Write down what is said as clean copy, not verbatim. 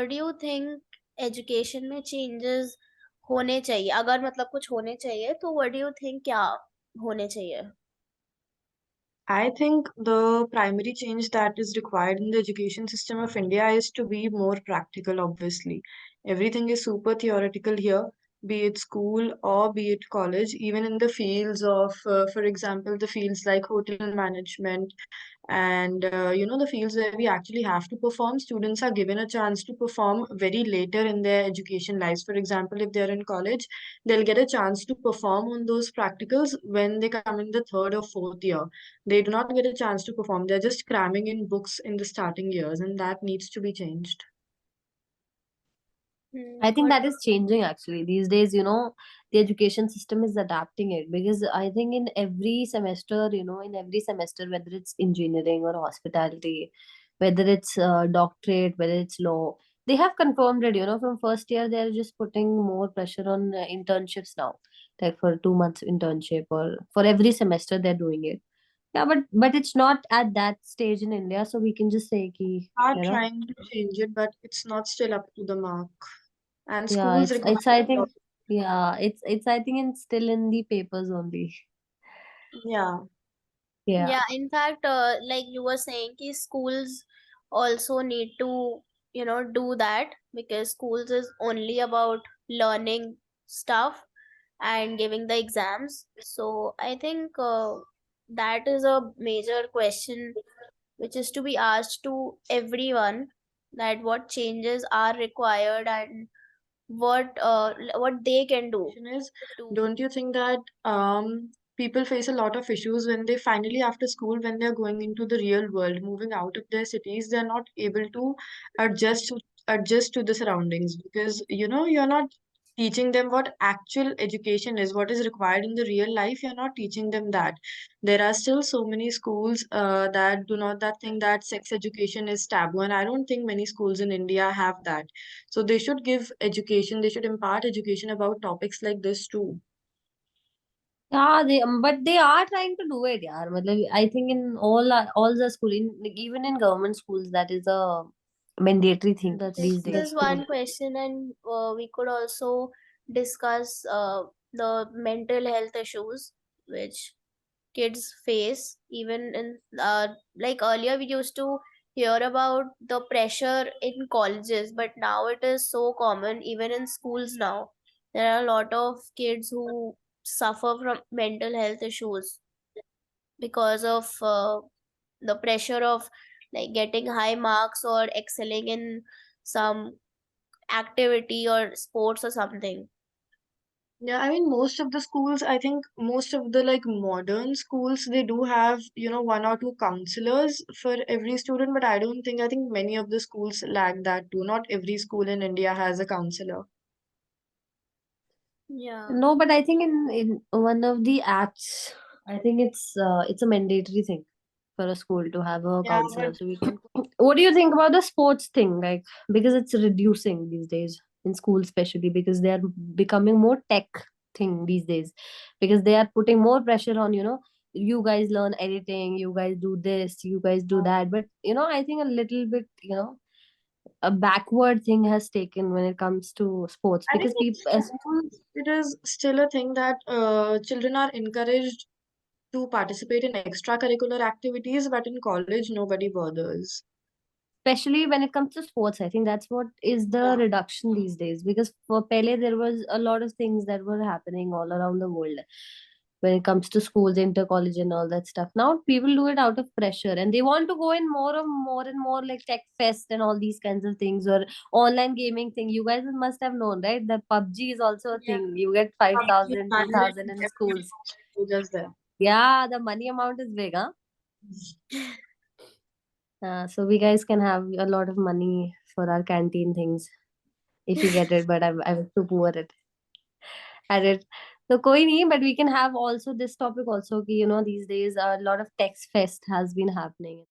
do you think education में changes होने चाहिए? अगर मतलब कुछ होने चाहिए तो व्हाट डू यू थिंक क्या होने चाहिए? I think the primary change that is required in the education system of India is to be more practical, obviously. Everything is super theoretical here, be it school or be it college, even in the fields of, for example, the fields like hotel management and the fields where we actually have to perform. Students are given a chance to perform very later in their education lives. For example, if they're in college, they'll get a chance to perform on those practicals when they come in the third or fourth year. They do not get a chance to perform. They're just cramming in books in the starting years, and that needs to be changed. I think What that is changing actually. These days, the education system is adapting it because I think in every semester, whether it's engineering or hospitality, whether it's doctorate, whether it's law, they have confirmed it, from first year, they're just putting more pressure on internships now. Like for 2 months internship or for every semester they're doing it. Yeah, but it's not at that stage in India, so we can just say ki, Are you know, trying to change it, but it's not still up to the mark. And yeah, schools require it's I a lot. think yeah, it's I think it's still in the papers only. Yeah. Yeah. Yeah, in fact, like you were saying, ki schools also need to, do that because schools is only about learning stuff and giving the exams. So I think that is a major question which is to be asked to everyone, that what changes are required and what they can do Question is, to. don't you think that people face a lot of issues when they finally after school, when they're going into the real world, moving out of their cities, they're not able to adjust to adjust to the surroundings because you're not teaching them what actual education is, what is required in the real life. You're not teaching them that. There are still so many schools that do not that think that sex education is taboo, and I don't think many schools in India have that. So they should give education, they should impart education about topics like this too. Yeah, but they are trying to do it, yeah. I think in all the school, like, even in government schools, that is a mandatory thing that This these is days. one question, and we could also discuss the mental health issues which kids face. Even in like earlier, we used to hear about the pressure in colleges, but now it is so common, even in schools now. There are a lot of kids who suffer from mental health issues because of the pressure of like getting high marks or excelling in some activity or sports or something. Yeah, I mean, most of the schools, I think most of the like modern schools, they do have, one or two counselors for every student, but I think many of the schools lack that too. Not every school in India has a counselor. Yeah. No, but I think in one of the acts, I think it's a mandatory thing for a school to have a Yeah, counselor. but So we can. What do you think about the sports thing? Like, because it's reducing these days in schools, especially because they are becoming more tech thing these days, because they are putting more pressure on, you guys learn editing, you guys do this, you guys do that. But I think a little bit, a backward thing has taken when it comes to sports I think because in people. schools, it is still a thing that children are encouraged to participate in extracurricular activities, but in college, nobody bothers. Especially when it comes to sports, I think that's what is the Yeah. reduction these days, because for Pele there was a lot of things that were happening all around the world when it comes to schools, inter college and all that stuff. Now people do it out of pressure and they want to go in more like tech fest and all these kinds of things, or online gaming thing. You guys must have known, right, that PUBG is also a Yeah. thing. You get PUBG, 5,000, 2,000 Valorant, in schools. everything just there. Yeah, the money amount is big, huh? So we guys can have a lot of money for our canteen things if we get it, but I was too poor at it. So koi nahi, but we can have also this topic also ki, these days a lot of text fest has been happening.